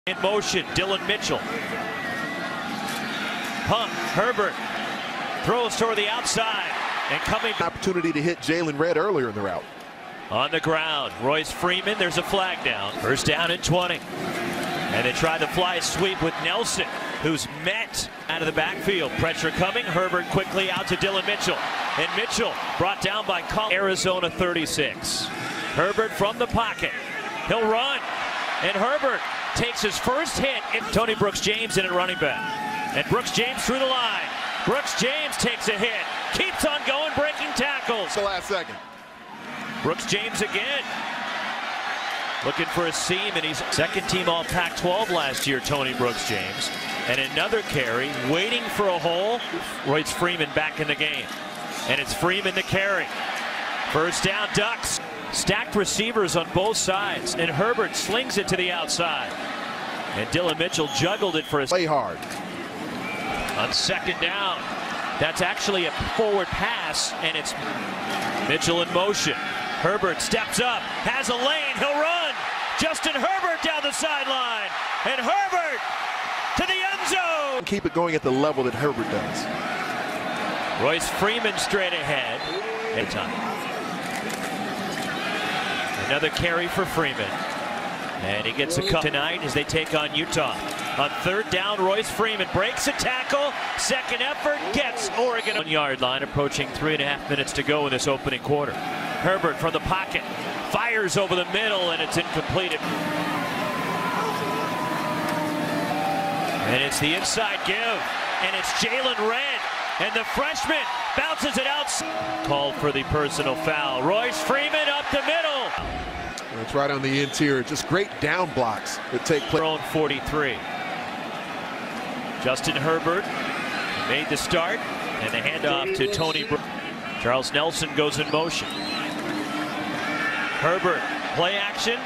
In motion, Dillon Mitchell. Punt, Herbert throws toward the outside and coming. Opportunity to hit Jalen Red earlier in the route. On the ground, Royce Freeman, there's a flag down. First down at 20. And they try the fly sweep with Nelson, who's met out of the backfield. Pressure coming, Herbert quickly out to Dillon Mitchell. And Mitchell brought down by Arizona 36. Herbert from the pocket. He'll run. And Herbert takes his first hit. Tony Brooks-James in at running back. And Brooks-James through the line. Brooks-James takes a hit. Keeps on going, breaking tackles. The last second. Brooks-James again. Looking for a seam, and he's second team all Pac-12 last year, Tony Brooks-James. And another carry, waiting for a hole. Royce Freeman back in the game. And it's Freeman the carry. First down, Ducks. Stacked receivers on both sides. And Herbert slings it to the outside. And Dillon Mitchell juggled it for his play hard. On second down. That's actually a forward pass, and it's Mitchell in motion. Herbert steps up, has a lane, he'll run. Justin Herbert down the sideline, and Herbert to the end zone. Keep it going at the level that Herbert does. Royce Freeman straight ahead. Another carry for Freeman. And he gets a cut tonight as they take on Utah. On third down, Royce Freeman breaks a tackle. Second effort gets Oregon. 1 yard line, approaching 3.5 minutes to go in this opening quarter. Herbert from the pocket fires over the middle, and it's incomplete. And it's the inside give, and it's Jalen Red, and the freshman bounces it out. Called for the personal foul. Royce Freeman up the middle. It's right on the interior. Just great down blocks that take place. Own 43. Justin Herbert made the start, and the handoff to Tony Brooks. Charles Nelson goes in motion. Herbert, play action,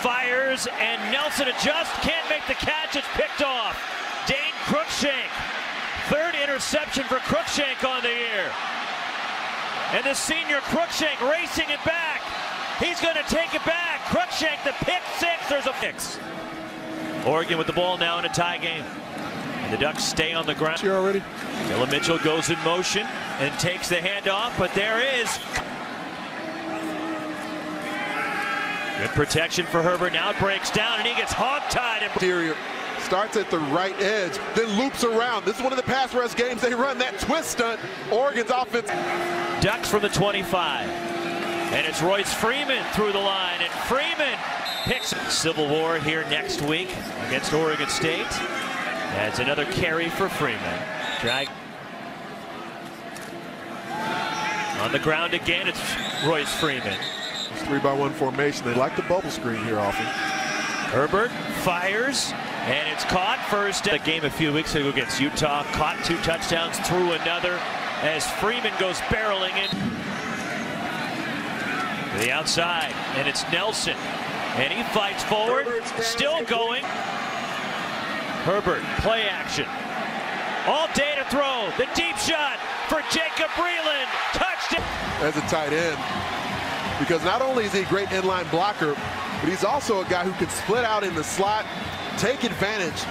fires, and Nelson adjusts, can't make the catch, it's picked off. Dane Cruikshank, third interception for Cruikshank on the year. And the senior Cruikshank racing it back. He's going to take it back. Cruikshank, the pick six, there's a fix. Oregon with the ball now in a tie game. And the Ducks stay on the ground. Here already. Dillon Mitchell goes in motion and takes the handoff, but there is good protection for Herbert. Now it breaks down and he gets hog-tied. Interior starts at the right edge, then loops around. This is one of the pass rush games they run, that twist stunt. Oregon's offense. Ducks from the 25. And it's Royce Freeman through the line, and Freeman picks Civil War here next week against Oregon State. That's another carry for Freeman. Drag on the ground again. It's Royce Freeman. It's 3-by-1 formation. They like the bubble screen here often. Herbert fires, and it's caught. First down. The game a few weeks ago against Utah, caught 2 touchdowns, threw another as Freeman goes barreling in to the outside, and it's Nelson, and he fights forward, still going. Herbert, play action. All day to throw. The deep shot for Jacob Breland. Touchdown. As a tight end, because not only is he a great inline blocker, but he's also a guy who can split out in the slot, take advantage.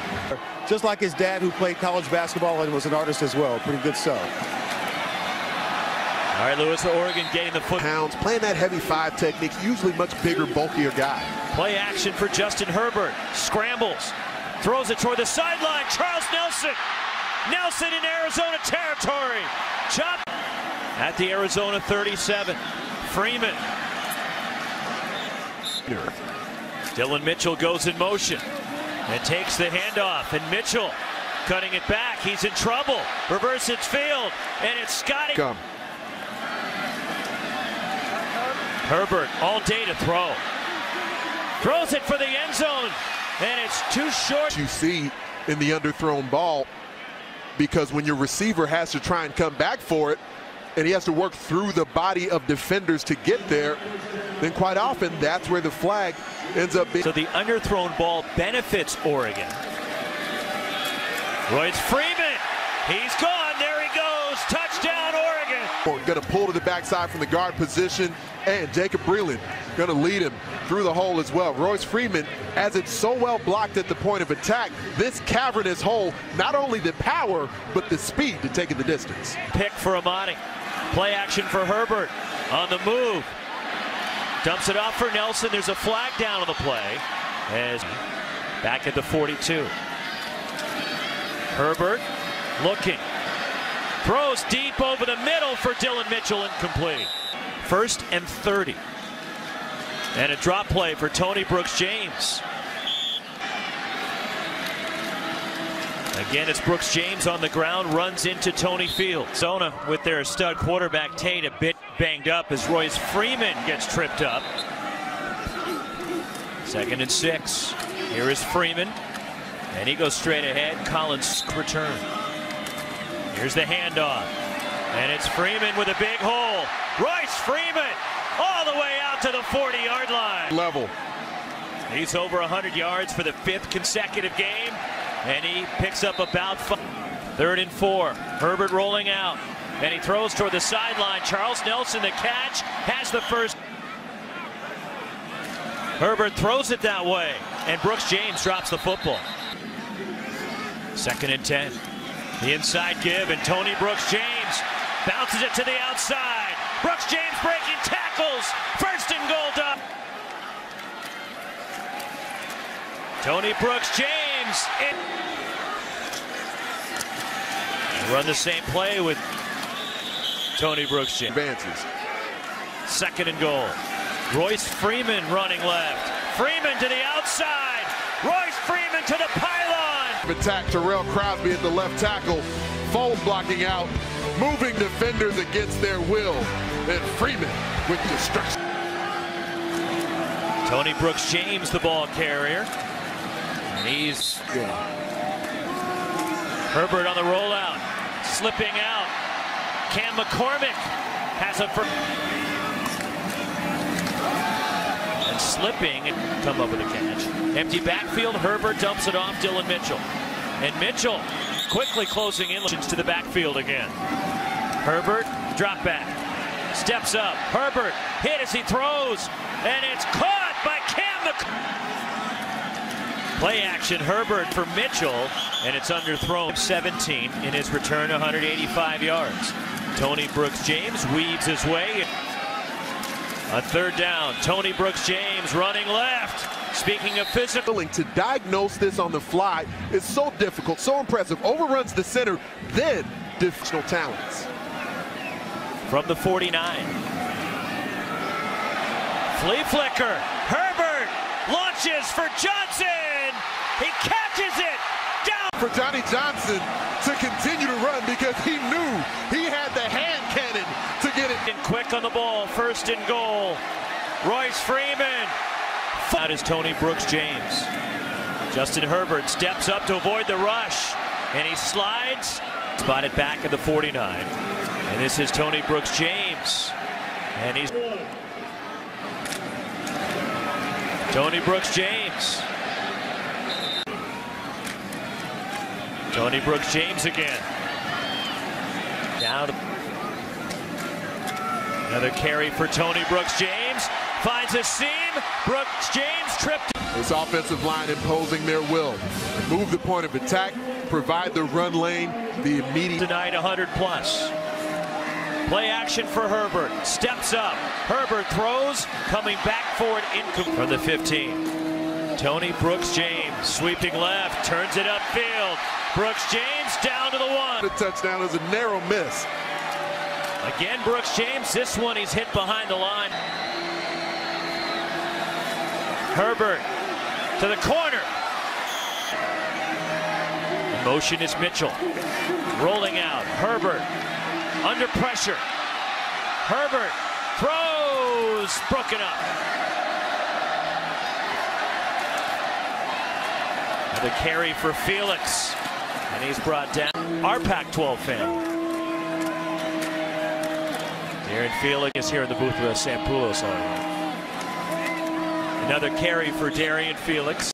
Just like his dad, who played college basketball and was an artist as well. Pretty good stuff. All right, Lewis, Oregon getting the foot. Pounds, playing that heavy 5 technique, usually much bigger, bulkier guy. Play action for Justin Herbert. Scrambles. Throws it toward the sideline. Charles Nelson. Nelson in Arizona territory. Chop at the Arizona 37. Freeman. Dillon Mitchell goes in motion and takes the handoff. And Mitchell cutting it back. He's in trouble. Reverse its field. And it's Scotty. Come. Herbert all day to throw. Throws it for the end zone. And it's too short. You see in the underthrown ball, because when your receiver has to try and come back for it, and he has to work through the body of defenders to get there, then quite often that's where the flag ends up being. So the underthrown ball benefits Oregon. Royce Freeman, he's gone. There he goes. Touchdown, Oregon. Going to pull to the backside from the guard position, and Jacob Breland going to lead him through the hole as well. Royce Freeman, as it's so well blocked at the point of attack, this cavernous hole, not only the power, but the speed to take it the distance. Pick for Amani. Play action for Herbert on the move. Dumps it off for Nelson. There's a flag down on the play. As back at the 42. Herbert looking. Throws deep over the middle for Dillon Mitchell, incomplete. 1st and 30. And a drop play for Tony Brooks-James. Again, it's Brooks-James on the ground, runs into Tony Fields. Zona with their stud quarterback Tate a bit banged up as Royce Freeman gets tripped up. 2nd and 6. Here is Freeman. And he goes straight ahead. Collins return. Here's the handoff. And it's Freeman with a big hole. Royce Freeman all the way out to the 40-yard line. Level. He's over 100 yards for the 5th consecutive game. And he picks up about 5. 3rd and 4. Herbert rolling out. And he throws toward the sideline. Charles Nelson, the catch, has the first. Herbert throws it that way. And Brooks-James drops the football. 2nd and 10. The inside give, and Tony Brooks-James bounces it to the outside. Brooks-James breaking tackles. 1st and goal up. Tony Brooks-James. Run the same play with Tony Brooks-James. Advances. 2nd and goal. Royce Freeman running left. Freeman to the outside. Royce Freeman to the pylon. Attack Tyrell Crosby at the left tackle. Fold blocking out. Moving defenders against their will. And Freeman with destruction. Tony Brooks-James, the ball carrier. And he's Herbert on the rollout. Slipping out. Cam McCormick has a and slipping and come up with a catch. Empty backfield. Herbert dumps it off Dillon Mitchell. And Mitchell quickly closing in to the backfield again. Herbert drop back. Steps up. Herbert hit as he throws. And it's caught by Cam McCormick. Play action, Herbert for Mitchell, and it's underthrown. 17 in his return, 185 yards. Tony Brooks-James weaves his way. On 3rd down, Tony Brooks-James running left. Speaking of physical. To diagnose this on the fly is so difficult, so impressive. Overruns the center, then divisional talents. From the 49. Flea flicker. Herbert launches for Johnson. He catches it down. For Johnny Johnson to continue to run because he knew he had the hand cannon to get it. And quick on the ball, 1st and goal. Royce Freeman. That is Tony Brooks-James. Justin Herbert steps up to avoid the rush. And he slides. Spotted back at the 49. And this is Tony Brooks-James. And he's Tony Brooks-James. Tony Brooks-James again. Down. Another carry for Tony Brooks-James. Finds a seam. Brooks-James tripped. This offensive line imposing their will. Move the point of attack. Provide the run lane. The immediate. Tonight 100+. Play action for Herbert. Steps up. Herbert throws. Coming back forward incomplete. From the 15. Tony Brooks-James sweeping left. Turns it upfield. Brooks-James down to the 1. The touchdown is a narrow miss. Again, Brooks-James. This one he's hit behind the line. Herbert to the corner. In motion is Mitchell. Rolling out. Herbert under pressure. Herbert throws. Broken up. The carry for Felix. And he's brought down. Our Pac-12 fan. Aaron Felix is here in the booth with Sampoulos on. Another carry for Darian Felix.